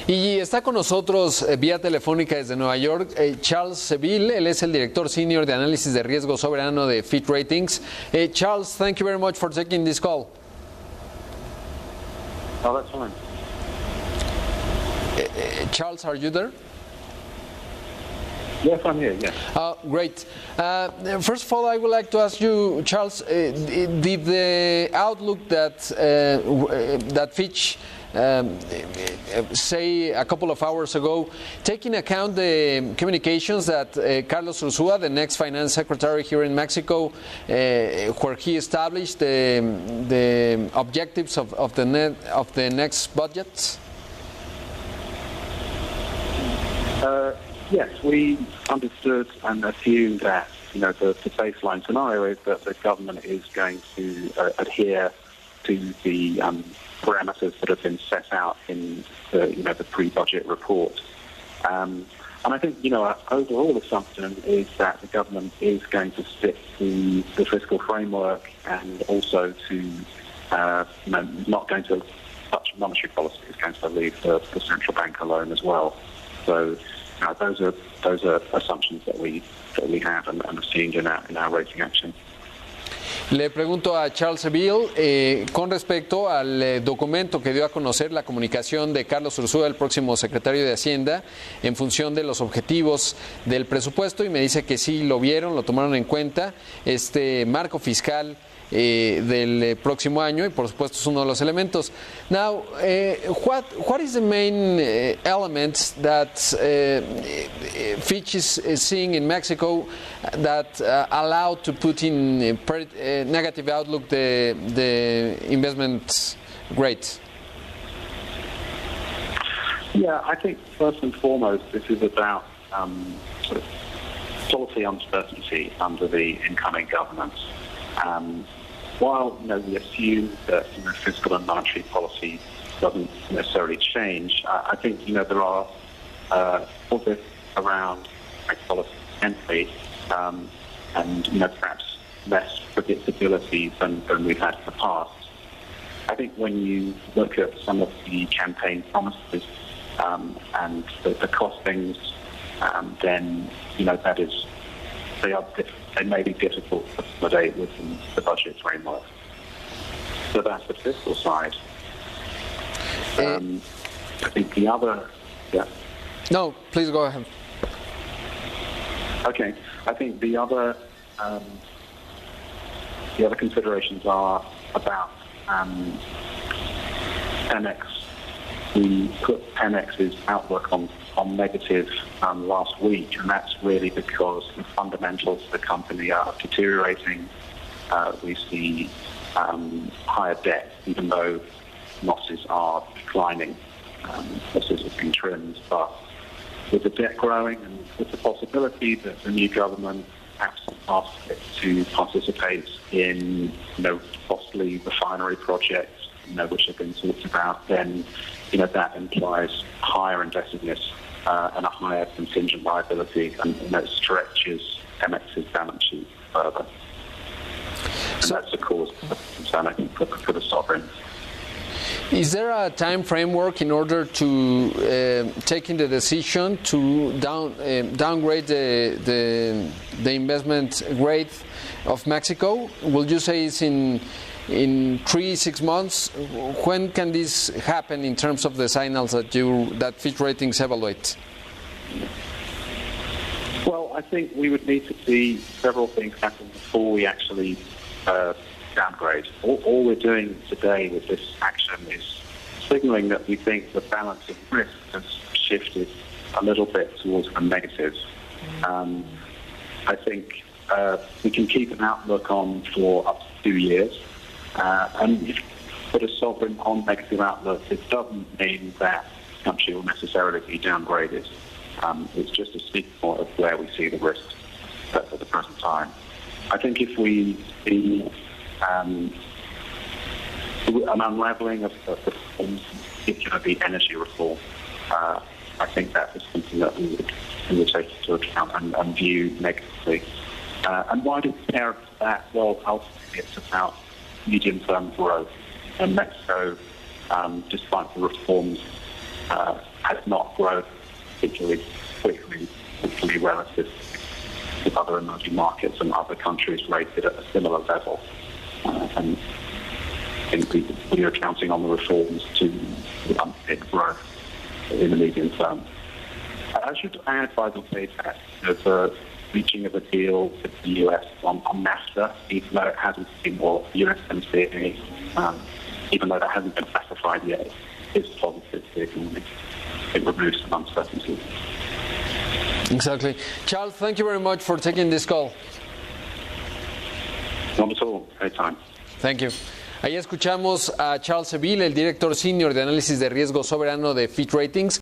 Y está con nosotros vía telefónica desde Nueva York Charles Seville. Él es el director senior de análisis de riesgo soberano de Fitch Ratings. Charles, thank you very much for taking this call. Oh, that's fine. Charles, are you there? Yes, I'm here, yes. Great. First of all, I would like to ask you, Charles, did the outlook that Fitch say a couple of hours ago, take into account the communications that Carlos Ursúa, the next finance secretary here in Mexico, where he established the objectives of the next budget? Yes, we understood and assumed that the baseline scenario is that the government is going to adhere to the parameters that have been set out in the pre-budget report. And I think our overall assumption is that the government is going to stick to the fiscal framework and also to not going to touch monetary policy. It's going to leave the central bank alone as well. So those are assumptions that we have and have seen in our rating action. Le pregunto a Charles Seville con respecto al documento que dio a conocer la comunicación de Carlos Ursúa, el próximo secretario de Hacienda, en función de los objetivos del presupuesto, y me dice que sí lo vieron, lo tomaron en cuenta, este marco fiscal del próximo año, y por supuesto es uno de los elementos. Now, what is the main elements that Fitch is seeing in Mexico that allow to put in negative outlook the investment grade? Yeah, I think first and foremost this is about sort of policy uncertainty under the incoming government. While we assume that fiscal and monetary policy doesn't necessarily change, I think there are all this around policy entry and perhaps less predictability than we've had in the past. I think when you look at some of the campaign promises and the costings, then that is they may be difficult to accommodate within the budget framework. So that's the fiscal side. I think the other... Yeah. No, please go ahead. Okay. I think the other considerations are about Pemex. We put Pemex's outlook on negative last week, and that's really because the fundamentals of the company are deteriorating. We see higher debt, even though losses are declining. Losses have been trimmed, but with the debt growing and with the possibility that the new government perhaps asks it to participate in costly refinery projects, which have been talked about, then that implies higher indebtedness and a higher contingent liability, and that stretches Pemex's balance sheet further. So that's the cause of concern, I think, for the sovereign. Is there a time framework in order to taking the decision to downgrade the investment grade of Mexico? Will you say it's in 3-6 months? When can this happen in terms of the signals that Fitch Ratings evaluate? Well, I think we would need to see several things happen before we actually downgrade. All we're doing today with this action is signaling that we think the balance of risk has shifted a little bit towards the negative. I think we can keep an outlook on for up to 2 years. And if you put a sovereign on negative outlook, it doesn't mean that the country will necessarily be downgraded. It's just a signal of where we see the risks at the present time. I think if we see an unravelling of the reforms, particularly the energy reform, I think that is something that we would take into account and view negatively. And why do we care about that? Well, ultimately it's about medium-term growth. And Mexico, despite the reforms has not grown particularly quickly, particularly relative to other emerging markets and other countries rated at a similar level. And I think we are counting on the reforms to underpin growth in the medium term. I should add, by the way, that the reaching of a deal with the US on NAFTA, even though it hasn't been, or USMCA, even though that hasn't been specified yet, is positive to the economy. It removes some uncertainty. Exactly. Charles, thank you very much for taking this call. Not at all. Anytime. Thank you. Ahí escuchamos a Charles Seville, el director senior de análisis de riesgo soberano de Fitch Ratings.